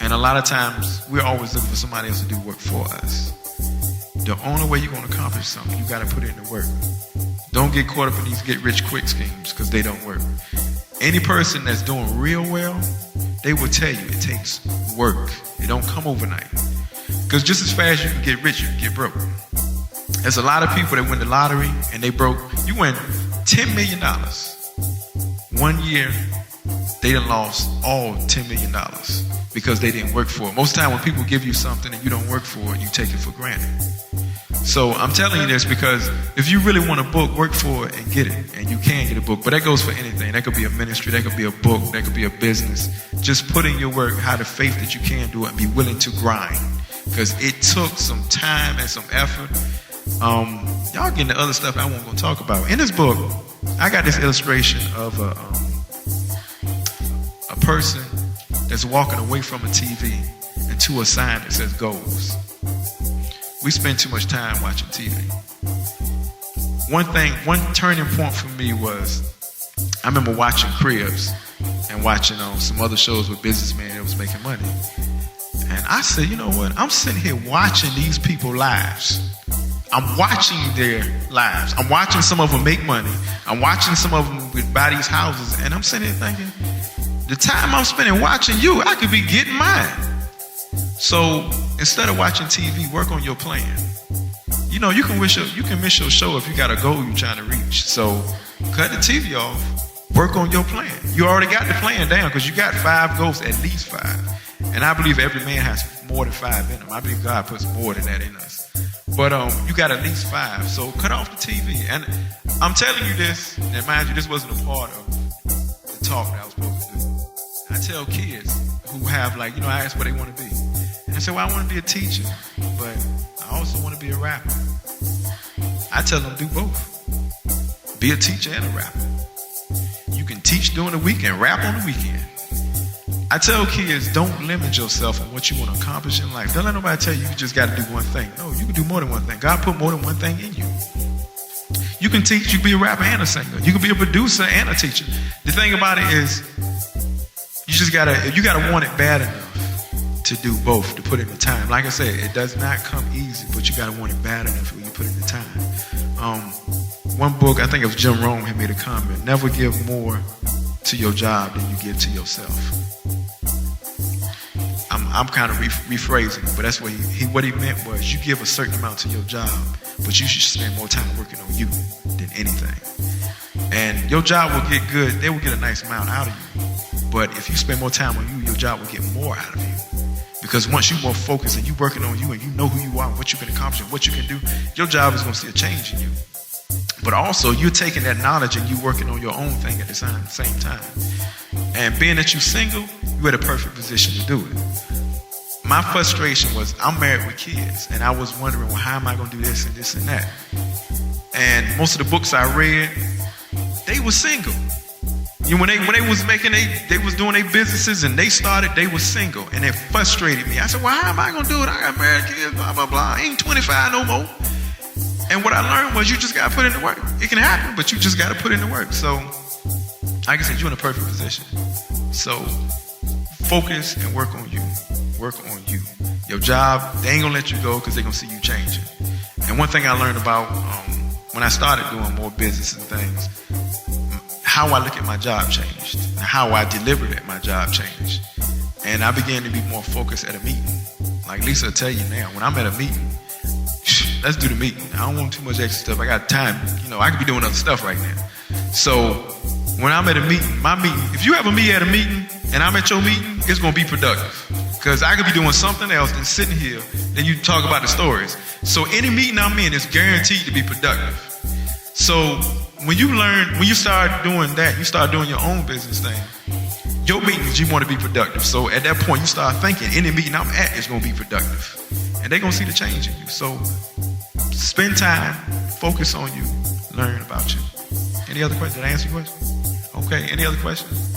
And a lot of times, we're always looking for somebody else to do work for us. The only way you're going to accomplish something, you got to put in the work. Don't get caught up in these get-rich-quick schemes because they don't work. Any person that's doing real well, they will tell you it takes work. It don't come overnight. Because just as fast as you can get rich, you can get broke. There's a lot of people that win the lottery and they broke. You win $10 million. 1 year, they done lost all $10 million because they didn't work for it. Most of the time when people give you something and you don't work for it, you take it for granted. So I'm telling you this because if you really want a book, work for it and get it. And you can get a book. But that goes for anything. That could be a ministry. That could be a book. That could be a business. Just put in your work, have the faith that you can do it, and be willing to grind. Because it took some time and some effort. Y'all getting the other stuff I wasn't going to talk about. In this book, I got this illustration of a person that's walking away from a TV and to a sign that says goals. We spend too much time watching TV. One turning point for me was, I remember watching Cribs and watching some other shows with businessmen that was making money. And I said, you know what? I'm sitting here watching these people's lives. I'm watching their lives. I'm watching some of them make money. I'm watching some of them buy these houses. And I'm sitting here thinking, the time I'm spending watching you, I could be getting mine. So instead of watching TV, work on your plan. You know, you can miss your show if you got a goal you're trying to reach. So cut the TV off, work on your plan. You already got the plan down because you got 5 goals, at least 5. And I believe every man has more than 5 in them. I believe God puts more than that in us. But you got at least 5. So cut off the TV. And I'm telling you this, and mind you, this wasn't a part of the talk that I was supposed to do. I tell kids who have I ask what they want to be. And I say, well, I want to be a teacher, but I also want to be a rapper. I tell them do both. Be a teacher and a rapper. You can teach during the week and rap on the weekend. I tell kids, don't limit yourself in what you want to accomplish in life. Don't let nobody tell you just got to do one thing. No, you can do more than one thing. God put more than one thing in you. You can teach, you can be a rapper and a singer. You can be a producer and a teacher. The thing about it is, you gotta want it bad enough to do both, to put in the time. Like I said, it does not come easy, but you gotta want it bad enough when you put in the time. One book, I think it was Jim Rohn, he made a comment: never give more to your job than you give to yourself. I'm kind of rephrasing, but that's what what he meant was, you give a certain amount to your job, but you should spend more time working on you than anything. And your job will get good, they will get a nice amount out of you. But if you spend more time on you, your job will get more out of you. Because once you're more focused and you're working on you and you know who you are, what you can accomplish and what you can do, your job is going to see a change in you. But also, you're taking that knowledge and you're working on your own thing at the same time. And being that you're single, you're at a perfect position to do it. My frustration was, I'm married with kids, and I was wondering, well, how am I going to do this and this and that? And most of the books I read, they were single. You know, when they was making they was doing their businesses and they started, they were single, and it frustrated me. I said, well, how am I going to do it? I got married, kids, blah, blah, blah. I ain't 25 no more. And what I learned was, you just got to put in the work. It can happen, but you just got to put in the work. So, like I said, you're in a perfect position. So, focus and work on you. Work on you. Your job, they ain't going to let you go because they're going to see you changing. And one thing I learned about when I started doing more business and things, how I look at my job changed. How I delivered at my job changed. And I began to be more focused at a meeting. Like Lisa will tell you now, when I'm at a meeting, let's do the meeting. I don't want too much extra stuff. I got time. I could be doing other stuff right now. So when I'm at a meeting, my meeting, if you ever meet at a meeting and I'm at your meeting, it's going to be productive. Because I could be doing something else than sitting here, then you talk about the stories. So any meeting I'm in is guaranteed to be productive. So when you start doing that, you start doing your own business thing, your meetings, you want to be productive. So at that point, you start thinking, any meeting I'm at is going to be productive. And they're going to see the change in you. So spend time, focus on you, learn about you. Any other questions? Did I answer your question? Okay, any other questions?